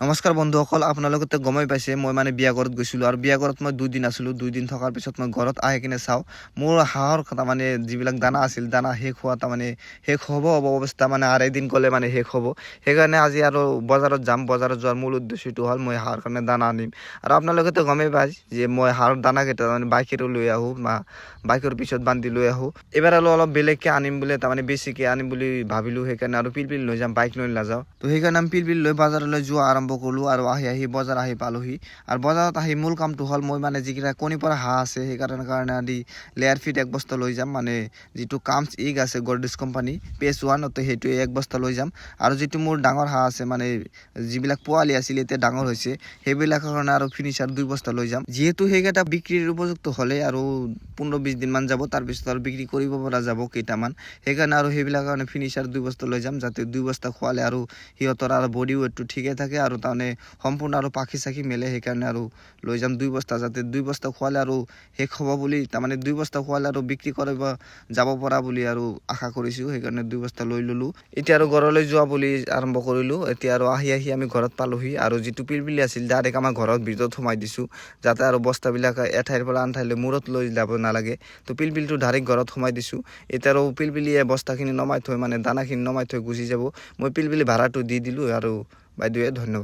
নমস্কাৰ বন্ধুসকল, আপোনালোকে গমেই পাইছে মই মানে বিয়া ঘৰত গৈছিলোঁ আৰু বিয়া ঘৰত মই 2 দিন আছিলোঁ। 2 দিন থকাৰ পিছত মই ঘৰত আহি কিনে চাওঁ মোৰ হাঁহৰ তাৰমানে যিবিলাক দানা আছিল, দানা শেষ হোৱা তাৰমানে শেষ হ'ব অৱস্থা, মানে আৰু এদিন গ'লে মানে শেষ হ'ব। সেইকাৰণে আজি আৰু বজাৰত যাম। বজাৰত যোৱাৰ মূল উদ্দেশ্যটো হ'ল মই হাঁহৰ কাৰণে দানা আনিম। আৰু আপোনালোকেতো গমেই পায় যে মই হাঁহৰ দানাকেইটা মানে বাইকেৰে লৈ আহোঁ বা বাইকৰ পিছত বান্ধি লৈ আহোঁ। এইবাৰ অলপ বেলেগকৈ আনিম বুলি, তাৰমানে বেছিকৈ আনিম বুলি ভাবিলোঁ। সেইকাৰণে আৰু পিলপিল লৈ যাম, বাইক লৈ নাযাওঁ। তো সেইকাৰণে আমি পিলপিল লৈ বজাৰলৈ যোৱা আৰম্ভ কৰিলোঁ আৰু আহি বজাৰ আহি পালোহি। আৰু বজাৰত আহি মূল কামটো হ'ল মই মানে যিকেইটা কণী পৰা হাঁহ আছে সেইকাৰণে আদি লেয়াৰ ফিট 1 বস্তা লৈ যাম। মানে যিটো কামছ ইগ আছে গৰ্ডিছ কোম্পানী পেজ 1 সেইটোৱে 1 বস্তা লৈ যাম। আৰু যিটো মোৰ ডাঙৰ হাঁহ আছে, মানে যিবিলাক পোৱালি আছিল এতিয়া ডাঙৰ হৈছে, সেইবিলাকৰ কাৰণে আৰু ফিনিচাৰ 2 বস্তা লৈ যাম। যিহেতু সেইকেইটা বিক্ৰীৰ উপযুক্ত হ'লে আৰু 15-20 দিনমান যাব, তাৰপিছত আৰু বিক্ৰী কৰিব পৰা যাব কেইটামান। সেইকাৰণে আৰু সেইবিলাকৰ কাৰণে ফিনিচাৰ 2 বস্তা লৈ যাম, যাতে 2 বস্তা খোৱালে আৰু সিহঁতৰ আৰু বডি ৱেটটো ঠিকে থাকে আৰু তাৰমানে সম্পূৰ্ণ আৰু পাখি চাখি মেলে। সেইকাৰণে আৰু লৈ যাম 2 বস্তা, যাতে 2 বস্তা খোৱালে আৰু শেষ হ'ব বুলি, তাৰমানে 2 বস্তা খোৱালে আৰু বিক্ৰী কৰিব যাব পৰা বুলি আৰু আশা কৰিছোঁ। সেইকাৰণে 2 বস্তা লৈ ল'লোঁ। এতিয়া আৰু ঘৰলৈ যোৱা বুলি আৰম্ভ কৰিলোঁ। এতিয়া আৰু আহি আমি ঘৰত পালোহি আৰু যিটো পিলপিলি আছিল ডাইৰেক্ট আমাৰ ঘৰৰ ভিতৰত সোমাই দিছোঁ, যাতে আৰু বস্তাবিলাক এঠাইৰ পৰা আন ঠাইলৈ মূৰত লৈ যাব নালাগে। তো পিলপিলিটো ডাইৰেক্ট ঘৰত সোমাই দিছোঁ। এতিয়া আৰু পিলপিলিয়ে বস্তাখিনি নমাই থৈ, মানে দানাখিনি নমাই থৈ গুচি যাব। মই পিলপিলি ভাড়াটো দি দিলোঁ আৰু বাইদেৱে ধন্যবাদ।